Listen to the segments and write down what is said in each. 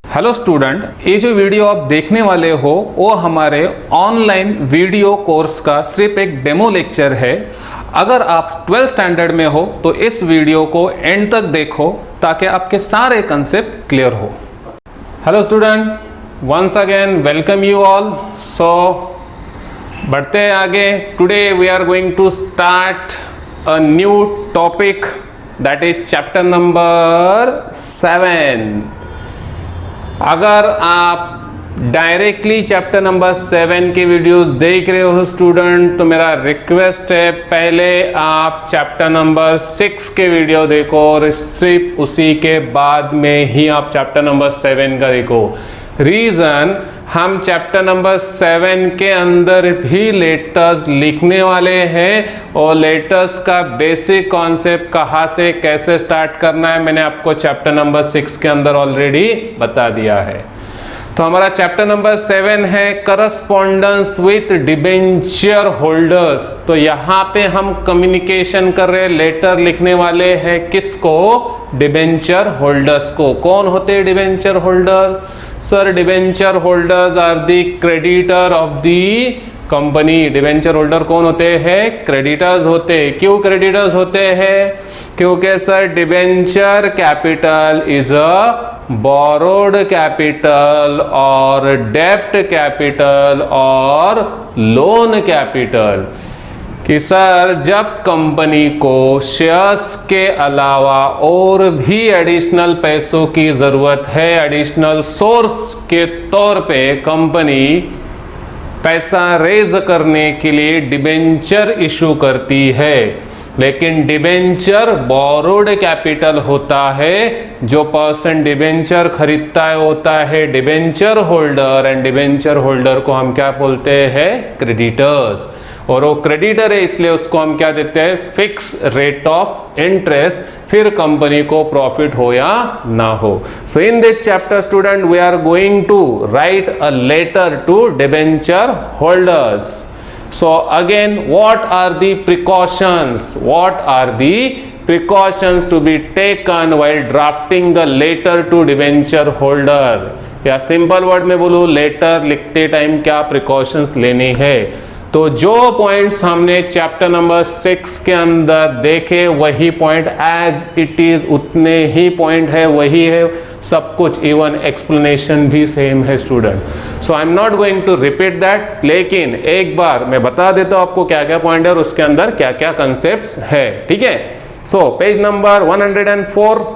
Hello student, ये जो video आप देखने वाले हो वो हमारे ऑनलाइन वीडियो कोर्स का सिर्फ एक डेमो लेक्चर है। अगर आप 12th स्टैंडर्ड में हो तो इस वीडियो को एंड तक देखो ताकि आपके सारे कंसेप्ट क्लियर हो। Hello student, once again welcome you all. So बढ़ते हैं आगे। Today we are going to start a new topic that is chapter number 7। अगर आप डायरेक्टली चैप्टर नंबर 7 के वीडियोस देख रहे हो स्टूडेंट, तो मेरा रिक्वेस्ट है पहले आप चैप्टर नंबर 6 के वीडियो देखो और सिर्फ उसी के बाद में ही आप चैप्टर नंबर 7 का देखो। रीज़न, हम चैप्टर नंबर 7 के अंदर भी लेटर्स लिखने वाले हैं और लेटर्स का बेसिक कॉन्सेप्ट कहाँ से कैसे स्टार्ट करना है मैंने आपको चैप्टर नंबर 6 के अंदर ऑलरेडी बता दिया है। तो हमारा चैप्टर नंबर 7 है करस्पॉन्डेंस विथ डिबेंचर होल्डर्स। तो यहाँ पे हम कम्युनिकेशन कर रहे हैं, लेटर लिखने वाले हैं किसको? डिबेंचर होल्डर्स को। कौन होते हैं debenture holder? Sir, debenture holders are the creditor of the company. Debenture holder कौन होते हैं? क्रेडिटर्स होते हैं। क्यों क्रेडिटर्स होते हैं? क्योंकि sir debenture capital is a borrowed capital और डेप्ट कैपिटल और लोन कैपिटल। कि सर जब कंपनी को शेयर्स के अलावा और भी एडिशनल पैसों की ज़रूरत है, एडिशनल सोर्स के तौर पे कंपनी पैसा रेज करने के लिए डिबेंचर इशू करती है। लेकिन डिबेंचर बोरोड कैपिटल होता है। जो पर्सन डिबेंचर खरीदता है होता है debenture holder, and debenture holder को हम क्या बोलते हैं? क्रेडिटर्स। और वो क्रेडिटर है इसलिए उसको हम क्या देते हैं? फिक्स रेट ऑफ इंटरेस्ट, फिर कंपनी को प्रॉफिट हो या ना हो। So in this chapter student we are going to write a letter to debenture holders. So again, what are the precautions? What are the precautions to be taken while drafting the letter to debenture holder? या simple word में बोलूँ, letter लिखते time क्या precautions लेनी है? तो जो points हमने चैप्टर नंबर 6 के अंदर देखे वही पॉइंट एज इट इज उतने ही पॉइंट है, वही है सब कुछ, इवन एक्सप्लेनेशन भी सेम है student. So I am not going to repeat that, लेकिन एक बार मैं बता देता हूं आपको क्या क्या पॉइंट है और उसके अंदर क्या क्या कंसेप्ट्स है। ठीक है। So page number 104,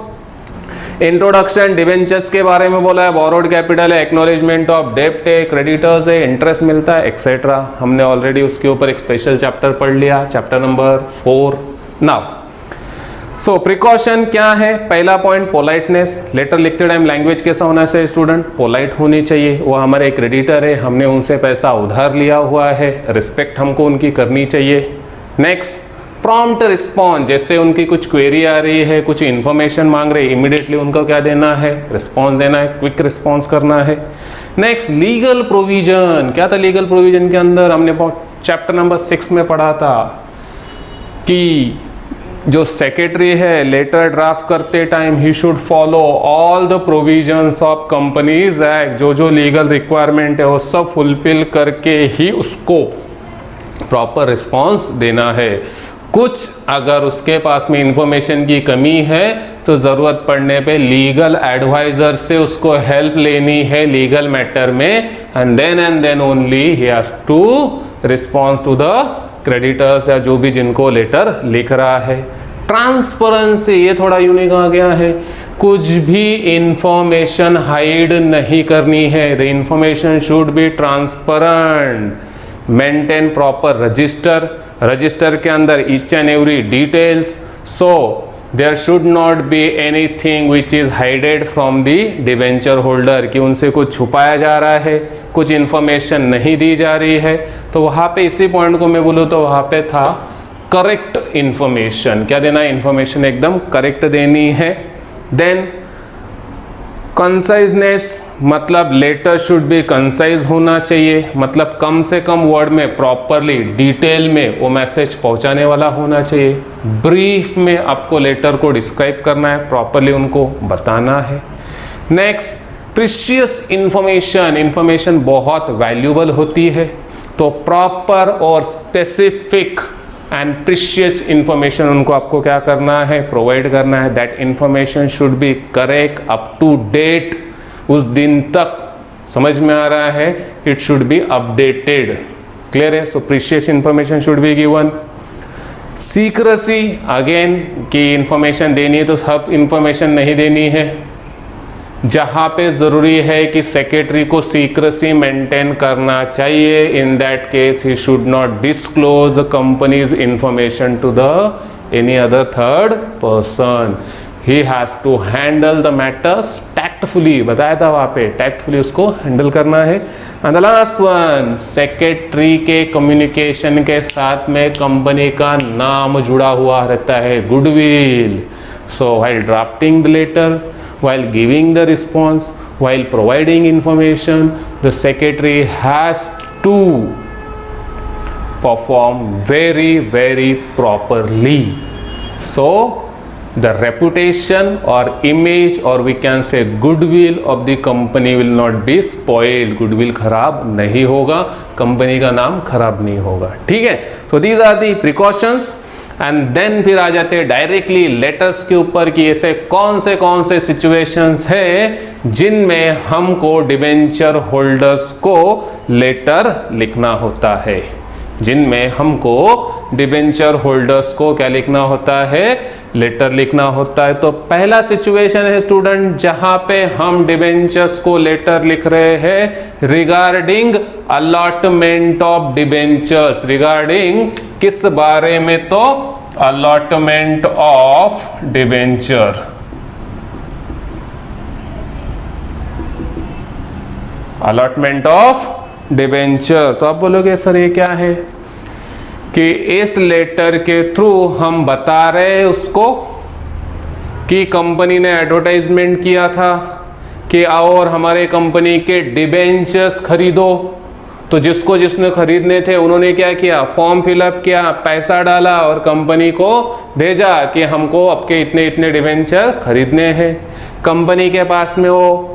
introduction. Debentures के बारे में बोला है, बोरोड कैपिटल है, एक्नॉलेजमेंट ऑफ डेप्ट है, क्रेडिटर्स है, इंटरेस्ट मिलता है, एक्सेट्रा। हमने ऑलरेडी उसके ऊपर एक स्पेशल चैप्टर पढ़ लिया, chapter number 4। Now so precaution क्या है? पहला पॉइंट पोलाइटनेस। लेटर लिखते टाइम लैंग्वेज कैसा होना चाहिए स्टूडेंट? पोलाइट होनी चाहिए। वो हमारे क्रेडिटर है, हमने उनसे पैसा उधार लिया हुआ है, रिस्पेक्ट हमको उनकी करनी चाहिए। Next, prompt response. जैसे उनकी कुछ क्वेरी आ रही है, कुछ इन्फॉर्मेशन मांग रहे, इमीडिएटली उनको क्या देना है? रिस्पॉन्स देना है, क्विक रिस्पॉन्स करना है। Next, legal provision. क्या था लीगल प्रोविजन के अंदर? हमने चैप्टर नंबर 6 में पढ़ा था कि जो सेक्रेटरी है लेटर ड्राफ्ट करते time he should follow all the provisions of companies act. जो जो लीगल रिक्वायरमेंट है वो सब फुलफिल करके ही उसको प्रॉपर रिस्पॉन्स देना है। कुछ अगर उसके पास में इंफॉर्मेशन की कमी है तो ज़रूरत पड़ने पे लीगल एडवाइज़र से उसको हेल्प लेनी है लीगल मैटर में, and then only he has to response to the creditors या जो भी जिनको लेटर लिख रहा है। ट्रांसपेरेंसी, ये थोड़ा यूनिक आ गया है। कुछ भी इंफॉर्मेशन हाइड नहीं करनी है। The information should be transparent. Maintain proper register. Register के अंदर each and every details. So there should not be anything which is hided from the debenture holder, कि उनसे कुछ छुपाया जा रहा है, कुछ इंफॉर्मेशन नहीं दी जा रही है। तो वहाँ पे इसी पॉइंट को मैं बोलूँ तो वहाँ पे था करेक्ट इंफॉर्मेशन। क्या देना है? इंफॉर्मेशन एकदम करेक्ट देनी है। देन कंसाइजनेस, मतलब लेटर शुड बी कंसाइज होना चाहिए, मतलब कम से कम वर्ड में प्रॉपरली डिटेल में वो मैसेज पहुंचाने वाला होना चाहिए। ब्रीफ में आपको लेटर को डिस्क्राइब करना है, प्रॉपरली उनको बताना है। नेक्स्ट, प्रीशियस इंफॉर्मेशन बहुत वैल्यूबल होती है, तो प्रॉपर और स्पेसिफिक एंड प्रीशियस इंफॉर्मेशन उनको आपको क्या करना है, प्रोवाइड करना है। That information should be correct, up to date, उस दिन तक, समझ में आ रहा है, it should be updated. Clear है? So precious information should be given. Secrecy, again कि इंफॉर्मेशन देनी है तो सब इंफॉर्मेशन नहीं देनी है, जहाँ पे ज़रूरी है कि सेक्रेटरी को सीक्रेसी मेंटेन करना चाहिए, in that case he should not disclose company's information to the any other third person. He has to handle the matters tactfully, बताया था वहाँ पे, टैक्टफुली उसको हैंडल करना है। And the last one, secretary के कम्युनिकेशन के साथ में कंपनी का नाम जुड़ा हुआ रहता है, goodwill. So while drafting the letter, while giving the response, while providing information, the secretary has to perform very properly. So the reputation or image, or we can say goodwill of the company will not be spoiled. goodwill खराब नहीं होगा, company का नाम खराब नहीं होगा। ठीक है? So these are the precautions। And then फिर आ जाते हैं डायरेक्टली लेटर्स के ऊपर कि ऐसे कौन से सिचुएशंस है जिनमें हमको डिबेंचर होल्डर्स को लेटर लिखना होता है, जिनमें हमको डिबेंचर होल्डर्स को क्या लिखना होता है, लेटर लिखना होता है। तो पहला सिचुएशन है स्टूडेंट जहां पे हम डिबेंचर्स को लेटर लिख रहे हैं regarding allotment of debentures. Regarding किस बारे में? तो allotment of debenture. Allotment of debenture. तो आप बोलोगे सर ये क्या है, कि इस लेटर के थ्रू हम बता रहे हैं उसको कि कंपनी ने एडवर्टाइजमेंट किया था कि आओ और हमारे कंपनी के डिबेंचर्स खरीदो। तो जिसने खरीदने थे उन्होंने क्या किया, फॉर्म फिलअप किया, पैसा डाला और कंपनी को भेजा कि हमको आपके इतने डिबेंचर खरीदने हैं। कंपनी के पास में वो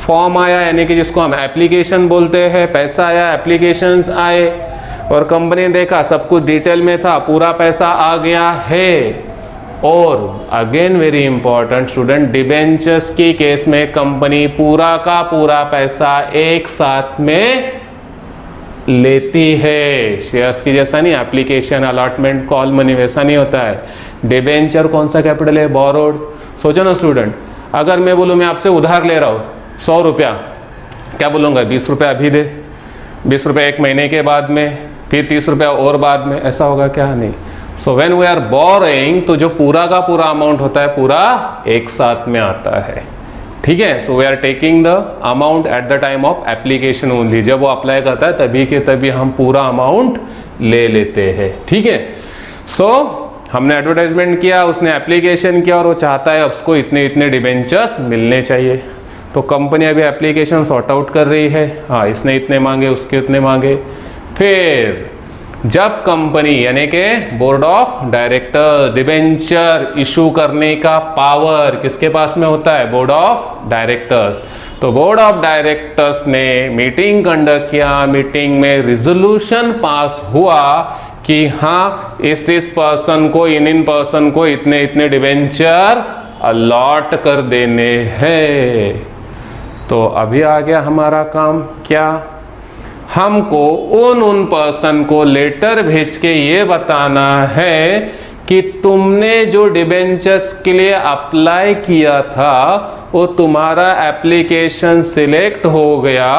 फॉर्म आया, यानी कि जिसको हम एप्लीकेशन बोलते हैं, पैसा आया, एप्लीकेशंस आए और कंपनी ने देखा सब कुछ डिटेल में था, पूरा पैसा आ गया है। और again very important student, debentures की केस में कंपनी पूरा का पूरा पैसा एक साथ में लेती है। शेयर्स की जैसा नहीं, एप्लीकेशन, अलॉटमेंट, कॉल मनी वैसा नहीं होता है। डिबेंचर कौन सा कैपिटल है, बोरोड। सोचो ना स्टूडेंट, अगर मैं बोलूँ मैं आपसे उधार ले रहा हूँ 100 रुपया, क्या बोलूँगा, 20 रुपया अभी दे, 20 रुपया एक महीने के बाद में, फिर 30 रुपया और बाद में, ऐसा होगा क्या? नहीं। So when we are borrowing, तो जो पूरा का पूरा अमाउंट होता है पूरा एक साथ में आता है। ठीक है? So we are taking the amount at the time of application only. जब वो अप्लाई करता है तभी के तभी हम पूरा अमाउंट ले लेते हैं। ठीक है? सो हमने एडवर्टाइजमेंट किया, उसने एप्लीकेशन किया और वो चाहता है उसको इतने डिबेंचर्स मिलने चाहिए। तो कंपनी अभी एप्लीकेशन सॉर्ट आउट कर रही है, हाँ इसने इतने मांगे, उसके इतने मांगे। फिर जब कंपनी यानी कि board of director debenture issue करने का पावर किसके पास में होता है, बोर्ड ऑफ डायरेक्टर्स। तो बोर्ड ऑफ डायरेक्टर्स ने मीटिंग कंडक्ट किया, मीटिंग में रिजोल्यूशन पास हुआ कि हाँ इस पर्सन को, इन पर्सन को इतने डिबेंचर अलॉट कर देने हैं। तो अभी आ गया हमारा काम, क्या, हमको उन पर्सन को लेटर भेज के ये बताना है कि तुमने जो डिबेंचर्स के लिए अप्लाई किया था वो तुम्हारा एप्लीकेशन सिलेक्ट हो गया,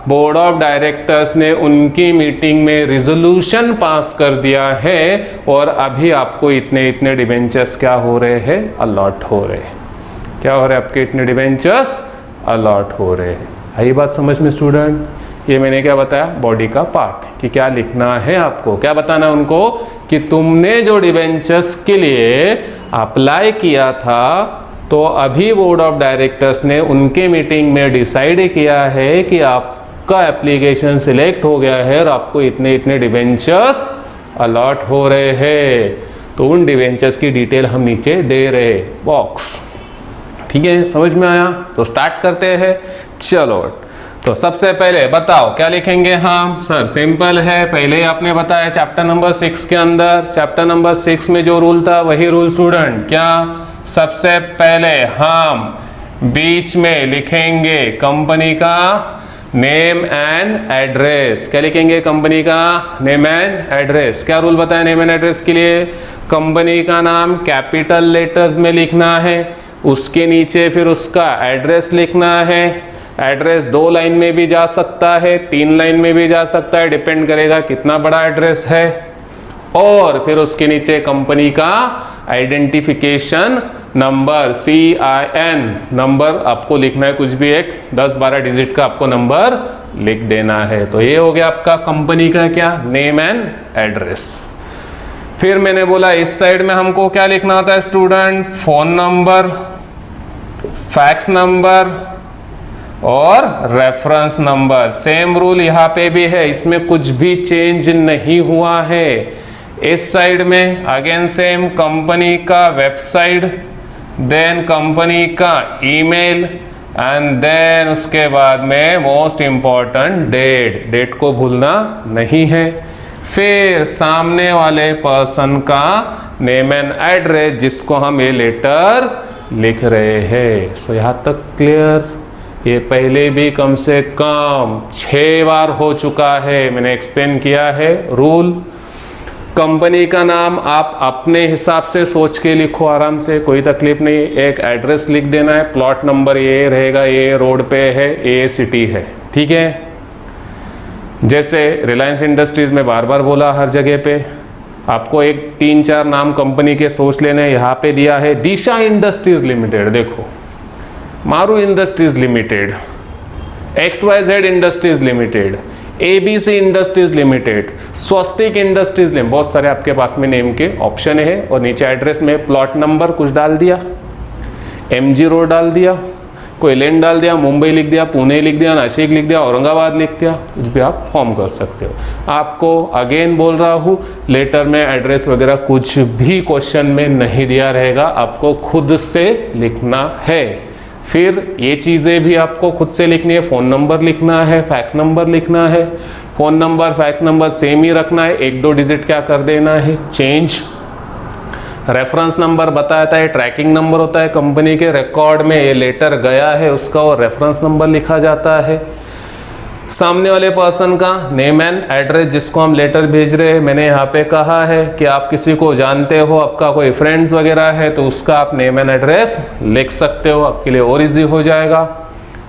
बोर्ड ऑफ डायरेक्टर्स ने उनकी मीटिंग में रिजोल्यूशन पास कर दिया है और अभी आपको इतने डिबेंचर्स क्या हो रहे हैं, अलॉट हो रहे हैं। क्या हो रहे हैं, आपके इतने डिबेंचर्स अलॉट हो रहे हैं। आई बात समझ में स्टूडेंट? ये मैंने क्या बताया, बॉडी का पार्ट, कि क्या लिखना है आपको, क्या बताना है उनको कि तुमने जो डिबेंचर्स के लिए अप्लाई किया था तो अभी बोर्ड ऑफ डायरेक्टर्स ने उनके मीटिंग में डिसाइड किया है कि आपका एप्लीकेशन सिलेक्ट हो गया है और आपको इतने डिबेंचर्स अलॉट हो रहे हैं। तो उन डिबेंचर्स की डिटेल हम नीचे दे रहे, बॉक्स। ठीक है, समझ में आया? तो स्टार्ट करते हैं। चलो, तो सबसे पहले बताओ क्या लिखेंगे हम? सर सिंपल है, पहले ही आपने बताया चैप्टर नंबर 6 के अंदर, चैप्टर नंबर 6 में जो रूल था वही रूल स्टूडेंट। क्या? सबसे पहले हम बीच में लिखेंगे कंपनी का नेम एंड एड्रेस। क्या लिखेंगे? कंपनी का नेम एंड एड्रेस। क्या रूल बताया नेम एंड एड्रेस के लिए? कंपनी का नाम कैपिटल लेटर्स में लिखना है, उसके नीचे फिर उसका एड्रेस लिखना है। एड्रेस 2 लाइन में भी जा सकता है, 3 लाइन में भी जा सकता है, डिपेंड करेगा कितना बड़ा एड्रेस है। और फिर उसके नीचे कंपनी का आइडेंटिफिकेशन नंबर, CIN नंबर आपको लिखना है, कुछ भी एक 10-12 डिजिट का आपको नंबर लिख देना है। तो ये हो गया आपका कंपनी का क्या? Name and address. फिर मैंने बोला इस साइड में हमको क्या लिखना होता है student? Phone number, fax number और रेफरेंस नंबर। सेम रूल यहाँ पे भी है, इसमें कुछ भी चेंज नहीं हुआ है। इस साइड में अगेन सेम कंपनी का वेबसाइट, देन कंपनी का ईमेल एंड देन उसके बाद में मोस्ट इंपॉर्टेंट डेट को भूलना नहीं है। फिर सामने वाले पर्सन का नेम एंड एड्रेस जिसको हम ये लेटर लिख रहे हैं। सो यहाँ तक क्लियर? ये पहले भी कम से कम 6 बार हो चुका है, मैंने एक्सप्लेन किया है रूल। कंपनी का नाम आप अपने हिसाब से सोच के लिखो, आराम से, कोई तकलीफ नहीं। एक एड्रेस लिख देना है, प्लॉट नंबर ये रहेगा, ये रोड पे है, ये सिटी है, ठीक है। जैसे रिलायंस इंडस्ट्रीज में बार बार बोला, हर जगह पे आपको एक 3-4 नाम कंपनी के सोच लेने। यहाँ पे दिया है दिशा इंडस्ट्रीज लिमिटेड, देखो, Maru industries limited, XYZ industries limited, ABC industries limited, Swastik industries limited, बहुत सारे आपके पास में नेम के ऑप्शन है। और नीचे एड्रेस में प्लॉट नंबर कुछ डाल दिया, MG रोड डाल दिया, कोई लैंड डाल दिया, मुंबई लिख दिया, पुणे लिख दिया, नासिक लिख दिया, औरंगाबाद लिख दिया, कुछ भी आप फॉर्म कर सकते हो। आपको अगेन बोल रहा हूँ, लेटर में एड्रेस वगैरह कुछ भी क्वेश्चन में नहीं दिया रहेगा, आपको खुद से लिखना है। फिर ये चीज़ें भी आपको खुद से लिखनी है, फ़ोन नंबर लिखना है, फैक्स नंबर लिखना है। Phone number fax number same ही रखना है, 1-2 डिजिट क्या कर देना है, चेंज। रेफरेंस नंबर बताया था, ट्रैकिंग नंबर होता है कंपनी के रिकॉर्ड में, ये लेटर गया है उसका और रेफरेंस नंबर लिखा जाता है। सामने वाले पर्सन का नेम एंड एड्रेस जिसको हम लेटर भेज रहे हैं, मैंने यहाँ पे कहा है कि आप किसी को जानते हो, आपका कोई फ्रेंड्स वगैरह है तो उसका आप नेम एंड एड्रेस लिख सकते हो, आपके लिए और इजी हो जाएगा।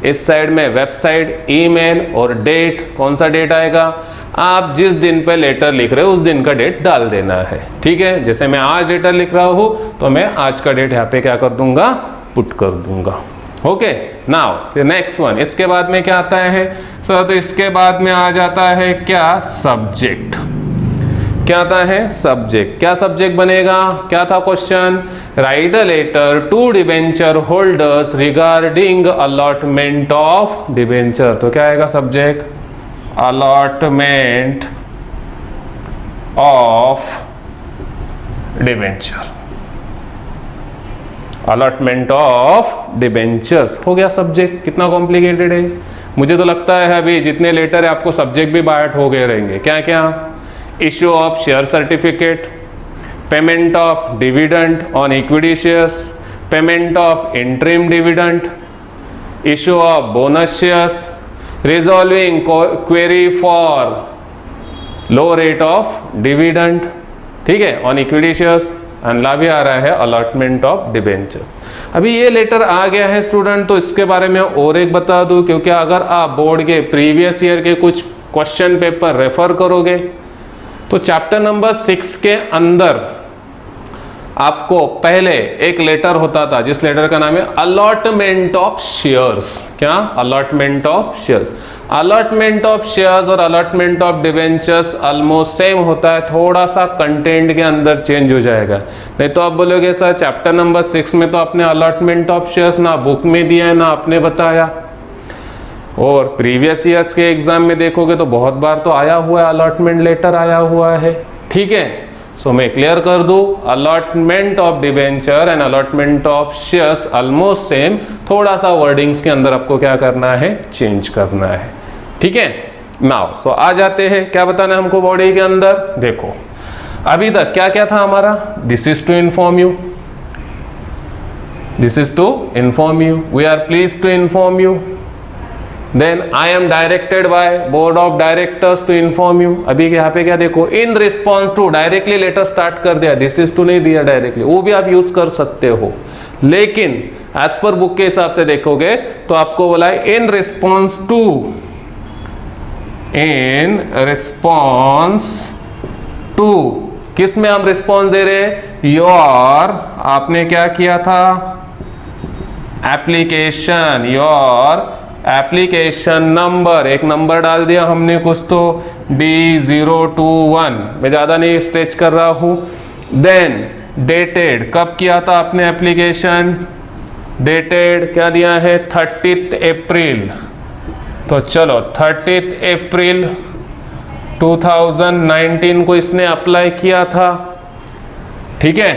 इस साइड में वेबसाइट, ईमेल और डेट, कौन सा डेट आएगा, आप जिस दिन पे लेटर लिख रहे हो उस दिन का डेट डाल देना है, ठीक है। जैसे मैं आज लेटर लिख रहा हूँ तो मैं आज का डेट यहाँ पे क्या कर दूंगा, पुट कर दूंगा। ओके, नाउ फिर नेक्स्ट वन, इसके बाद में क्या आता है सर? तो इसके बाद में आ जाता है क्या, सब्जेक्ट। क्या आता है? सब्जेक्ट। क्या सब्जेक्ट बनेगा? क्या था question? Write a letter to debenture holders regarding allotment of debenture. तो क्या आएगा subject? Allotment of debenture. Allotment of debentures हो गया सब्जेक्ट। कितना कॉम्प्लिकेटेड है? मुझे तो लगता है अभी जितने लेटर है आपको सब्जेक्ट भी बायट हो गए रहेंगे। क्या क्या? Issue of share certificate, payment of dividend on equity shares, payment of interim dividend, issue of bonus shares, resolving query for low rate of dividend, ठीक है, ऑन इक्विटी शेयर्स। एंड भी आ रहा है अलॉटमेंट ऑफ डिबेंचर्स। अभी ये letter आ गया है student, तो इसके बारे में और एक बता दूं, क्योंकि अगर आप बोर्ड के प्रीवियस ईयर के कुछ क्वेश्चन पेपर रेफर करोगे तो चैप्टर नंबर 6 के अंदर आपको पहले एक लेटर होता था जिस लेटर का नाम है अलॉटमेंट ऑफ शेयर्स। क्या? Allotment of shares. Allotment of shares और allotment of debentures almost same होता है, थोड़ा सा कंटेंट के अंदर चेंज हो जाएगा। नहीं तो आप बोलोगे सर चैप्टर नंबर 6 में तो आपने अलॉटमेंट ऑफ शेयर्स ना बुक में दिया है ना आपने बताया, और प्रीवियस ईयर्स के एग्जाम में देखोगे तो बहुत बार तो आया हुआ है, अलॉटमेंट लेटर आया हुआ है, ठीक है। सो मैं क्लियर कर दूं, allotment of debenture and allotment of shares almost same, थोड़ा सा वर्डिंग्स के अंदर आपको क्या करना है, चेंज करना है। ठीक है, नाउ सो आ जाते हैं, क्या बताना है हमको बॉडी के अंदर। देखो अभी तक क्या क्या था हमारा, this is to inform you, this is to inform you, we are please to inform you, then I am directed by board of directors to inform you. अभी यहाँ पे क्या देखो, in response to, directly letter start कर दिया, this is to नहीं दिया directly, वो भी आप यूज कर सकते हो, लेकिन एज पर बुक के हिसाब से देखोगे तो आपको बोला है in response to, in response to, किस में हम रिस्पॉन्स दे रहे हैं, योर, आपने क्या किया था, एप्लीकेशन, योर एप्लीकेशन नंबर, एक नंबर डाल दिया हमने कुछ तो D021, मैं ज्यादा नहीं स्ट्रेच कर रहा हूं। देन डेटेड, कब किया था आपने एप्लीकेशन, डेटेड क्या दिया है, 30 अप्रैल, तो चलो 30 अप्रैल 2019 को इसने अप्लाई किया था। ठीक है,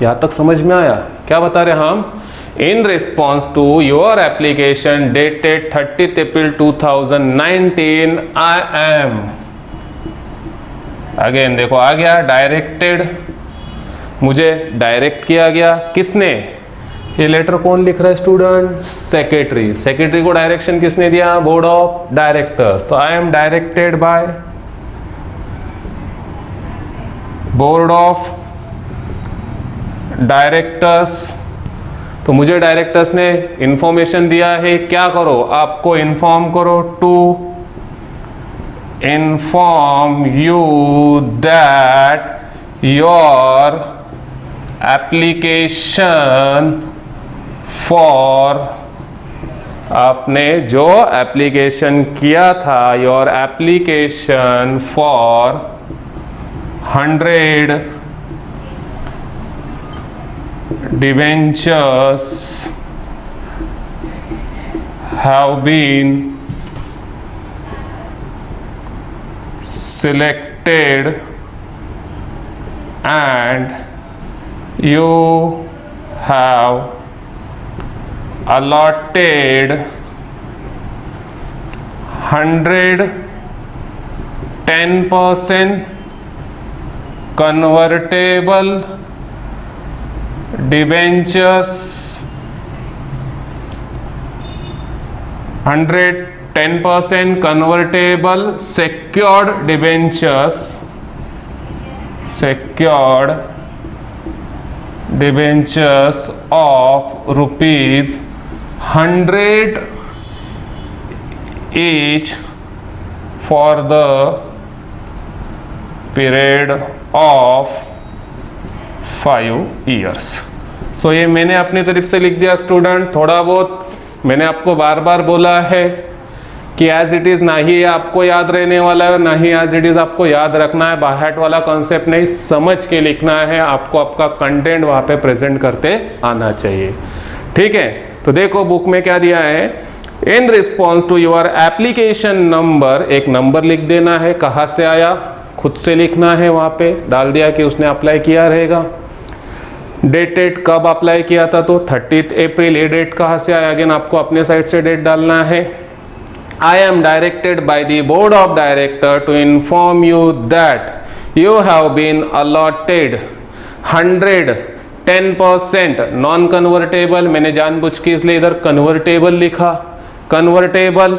यहां तक समझ में आया, क्या बता रहे हम, in response to your application dated 30th April 2019 I am, again देखो आ गया डायरेक्टेड, मुझे डायरेक्ट किया गया, किसने, ये लेटर कौन लिख रहा है स्टूडेंट, सेक्रेटरी, सेक्रेटरी को डायरेक्शन किसने दिया, बोर्ड ऑफ डायरेक्टर्स, तो आई am directed by board of directors, तो मुझे डायरेक्टर्स ने इंफॉर्मेशन दिया है, क्या करो, आपको इन्फॉर्म करो, to inform you that your application for, आपने जो एप्लीकेशन किया था, your application for 100 debentures have been selected and you have allotted 10% convertible debentures, 10% convertible secured debentures, secured debentures of rupees 100 each for the period of 5 years। सो ये मैंने अपनी तरफ से लिख दिया स्टूडेंट, थोड़ा बहुत मैंने आपको बार बार बोला है कि एज इट इज ना ही आपको याद रहने वाला है, ना ही एज इट इज आपको याद रखना है, बाहर वाला कॉन्सेप्ट नहीं, समझ के लिखना है, आपको आपका कंटेंट वहां पे प्रेजेंट करते आना चाहिए। ठीक है, तो देखो बुक में क्या दिया है, in response to your application number, एक नंबर लिख देना है, कहाँ से आया खुद से लिखना है, वहां पे डाल दिया कि उसने अप्लाई किया रहेगा। डेटेड कब अप्लाई किया था, तो 30 अप्रैल, ये डेट कहाँ से आया, अगेन आपको अपने साइड से डेट डालना है। I am directed by the board of director to inform you that you have been allotted 10% non convertible, मैंने जानबूझ के इसलिए इधर कन्वर्टेबल लिखा, कन्वर्टेबल,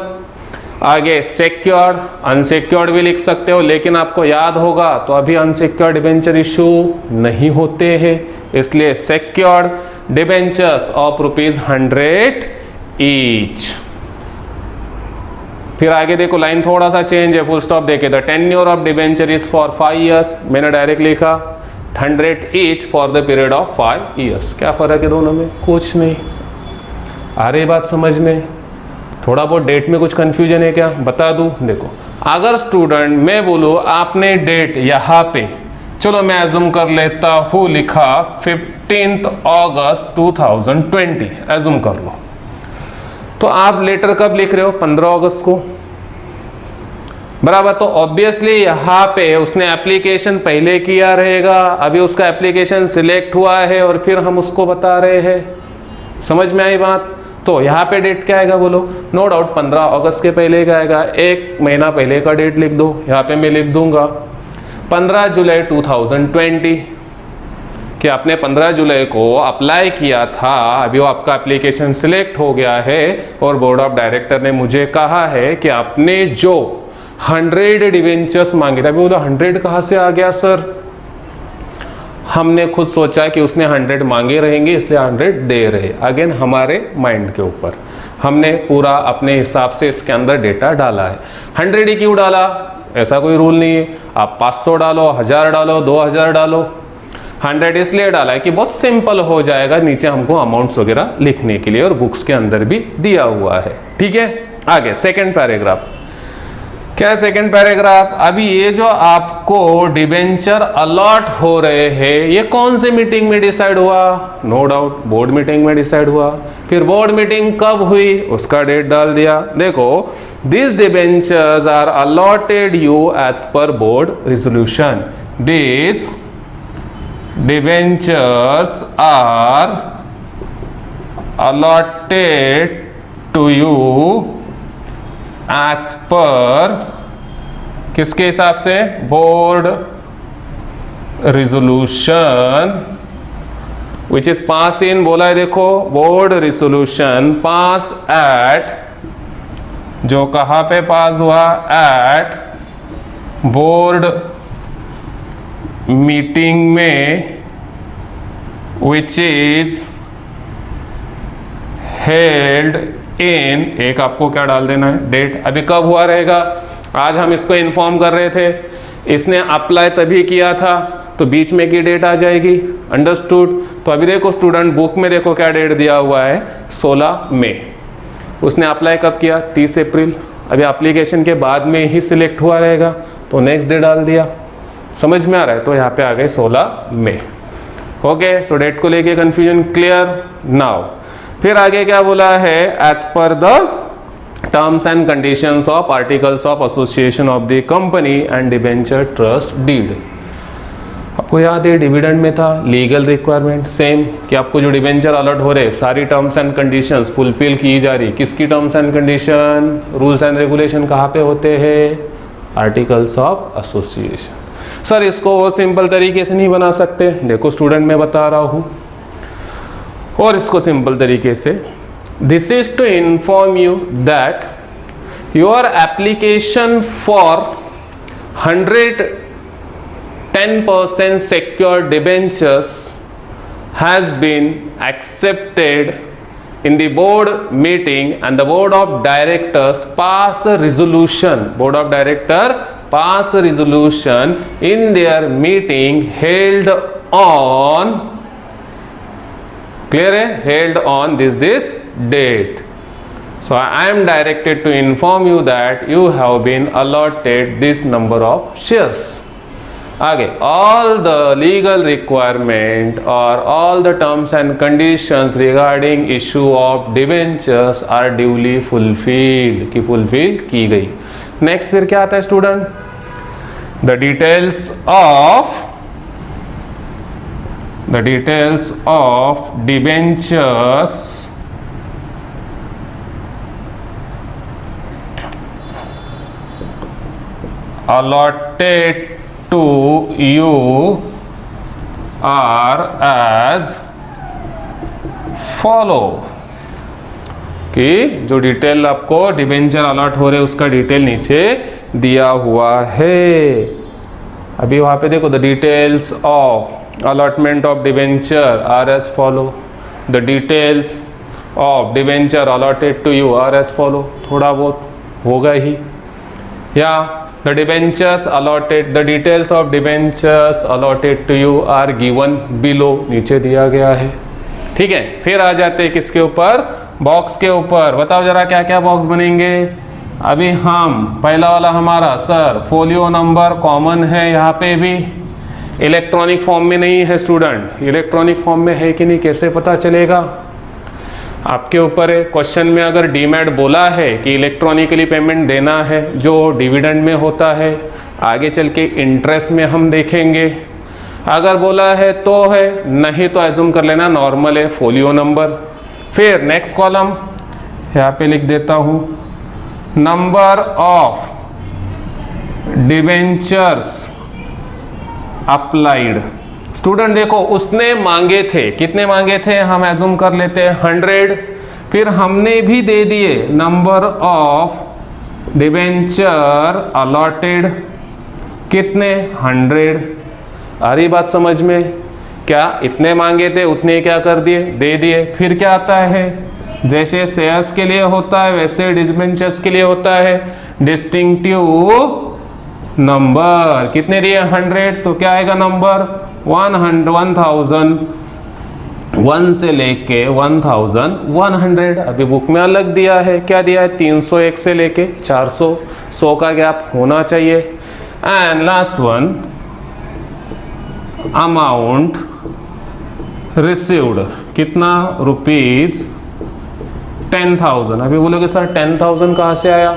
आगे सेक्योर्ड, अनसेक्योर्ड भी लिख सकते हो, लेकिन आपको याद होगा तो अभी अनसेक्योर्ड डिबेंचर इशू नहीं होते हैं, इसलिए सेक्योर्ड डिबेंचर्स ऑफ ₹100 ईच। फिर आगे देखो लाइन थोड़ा सा चेंज है, फुल स्टॉप देखे तो tenure of debenture is for 5 years, मैंने डायरेक्ट लिखा 100 each for the period of 5 years। क्या फर्क है दोनों में, कुछ नहीं। आ रही बात समझ में, थोड़ा बहुत डेट में कुछ कंफ्यूजन है क्या, बता दूं। देखो अगर स्टूडेंट मैं बोलूँ आपने डेट यहाँ पे, चलो मैं एज्यूम कर लेता हूँ, लिखा 15 अगस्त 2020, एज्यूम कर लो, तो आप लेटर कब लिख रहे हो, 15 अगस्त को। बराबर। तो ऑब्वियसली यहाँ पे उसने एप्लीकेशन पहले किया रहेगा, अभी उसका एप्लीकेशन सिलेक्ट हुआ है और फिर हम उसको बता रहे हैं। समझ में आई बात? तो यहाँ पे डेट क्या आएगा बोलो? नो डाउट 15 अगस्त के पहले का आएगा, एक महीना पहले का डेट लिख दो। यहाँ पे मैं लिख दूंगा 15 जुलाई 2020 कि आपने 15 जुलाई को अप्लाई किया था, अभी वो आपका एप्लीकेशन सिलेक्ट हो गया है और बोर्ड ऑफ डायरेक्टर ने मुझे कहा है कि आपने जो 100 डिवेंचर्स मांगे थे। अभी बोलो 100 कहाँ से आ गया सर? हमने खुद सोचा कि उसने 100 मांगे रहेंगे इसलिए 100 दे रहे। अगेन हमारे माइंड के ऊपर हमने पूरा अपने हिसाब से इसके अंदर डेटा डाला है। 100 ही क्यों डाला? ऐसा कोई रूल नहीं है, आप 500 डालो, 1000 डालो, 2000 डालो। 100 इसलिए डाला है कि बहुत सिंपल हो जाएगा नीचे हमको अमाउंट्स वगैरह लिखने के लिए, और बुक्स के अंदर भी दिया हुआ है। ठीक है, आगे सेकेंड पैराग्राफ। क्या है सेकेंड पैराग्राफ? अभी ये जो आपको डिबेंचर अलॉट हो रहे हैं, ये कौन सी मीटिंग में डिसाइड हुआ? नो डाउट बोर्ड मीटिंग में डिसाइड हुआ। फिर बोर्ड मीटिंग कब हुई उसका डेट डाल दिया। देखो, this debentures are allotted you as per board resolution. This debentures are allotted to you as per किसके हिसाब से? Board resolution which is pass in, बोला है देखो, बोर्ड रिजोल्यूशन पास एट, जो कहां पे पास हुआ? एट बोर्ड मीटिंग में, विच इज हेल्ड इन, एक आपको क्या डाल देना है? डेट। अभी कब हुआ रहेगा? आज हम इसको इन्फॉर्म कर रहे थे, इसने अप्लाई तभी किया था तो बीच में की डेट आ जाएगी। अंडरस्टूड? तो अभी देखो स्टूडेंट, बुक में देखो क्या डेट दिया हुआ है, 16 मई। उसने अप्लाई कब किया? 30 अप्रैल। अभी एप्लीकेशन के बाद में ही सिलेक्ट हुआ रहेगा तो नेक्स्ट डे डाल दिया। समझ में आ रहा है? तो यहाँ पे आ गए 16 मई। ओके, सो डेट को लेके कंफ्यूजन क्लियर नाउ। फिर आगे क्या बोला है? As per the terms and conditions of articles of association of the company and debenture trust deed. आपको याद है डिविडेंड में था लीगल रिक्वायरमेंट सेम, कि आपको जो डिबेंचर अलॉट हो रहे सारी टर्म्स एंड कंडीशंस फुलफिल की जा रही। किसकी terms and condition? Rules and regulation कहाँ पे होते हैं? Articles of association. सर इसको वो सिंपल तरीके से नहीं बना सकते, देखो स्टूडेंट मैं बता रहा हूँ, और इसको सिंपल तरीके से, this is to inform you that your application for 110% secured debentures has been accepted in the board meeting and the board of directors pass a resolution. Board of director pass a resolution in their meeting held on, clear है? Held on this date. So I am directed to inform you that you have been allotted this number of shares. आगे, all the legal requirement or all the terms and conditions regarding issue of debentures are duly fulfilled, कि fulfill की गई। Next फिर क्या आता है student? the details of debentures allotted to you are as follow, कि जो डिटेल आपको डिबेंचर अलॉट हो रहे उसका डिटेल नीचे दिया हुआ है। अभी वहां पे देखो, the details of allotment of debenture are as follow, the details of debenture allotted to you are as follow. थोड़ा बहुत होगा ही, या the debentures allotted, the details of debentures allotted to you are given below, नीचे दिया गया है। ठीक है, फिर आ जाते हैं किसके ऊपर? बॉक्स के ऊपर। बताओ जरा क्या क्या बॉक्स बनेंगे। अभी हम पहला वाला हमारा सर फोलियो नंबर कॉमन है, यहाँ पे भी इलेक्ट्रॉनिक फॉर्म में नहीं है स्टूडेंट। इलेक्ट्रॉनिक फॉर्म में है कि नहीं कैसे पता चलेगा? आपके ऊपर है। क्वेश्चन में अगर डीमैट बोला है कि इलेक्ट्रॉनिकली पेमेंट देना है जो डिविडेंड में होता है, आगे चल के इंटरेस्ट में हम देखेंगे। अगर बोला है तो है, नहीं तो एज्यूम कर लेना नॉर्मल है, फोलियो नंबर। फिर नेक्स्ट कॉलम यहाँ पे लिख देता हूँ, number of debentures applied. Student देखो, उसने मांगे थे, कितने मांगे थे, हम एज्यूम कर लेते हैं 100। फिर हमने भी दे दिए नंबर ऑफ डिबेंचर अलॉटेड, कितने 100। आ रही बात समझ में? क्या इतने मांगे थे उतने क्या कर दिए, दे दिए। फिर क्या आता है, जैसे शेयर्स के लिए होता है वैसे डिबेंचर्स के लिए होता है डिस्टिंक्टिव नंबर। कितने दिए 100, तो क्या आएगा नंबर 1000, 1 से लेके 1100। अभी बुक में अलग दिया है, क्या दिया है 301 से लेके 400, 100 का गैप होना चाहिए। And last one, amount received, कितना रुपीज 10,000। अभी बोलोगे सर 10,000 कहाँ से आया,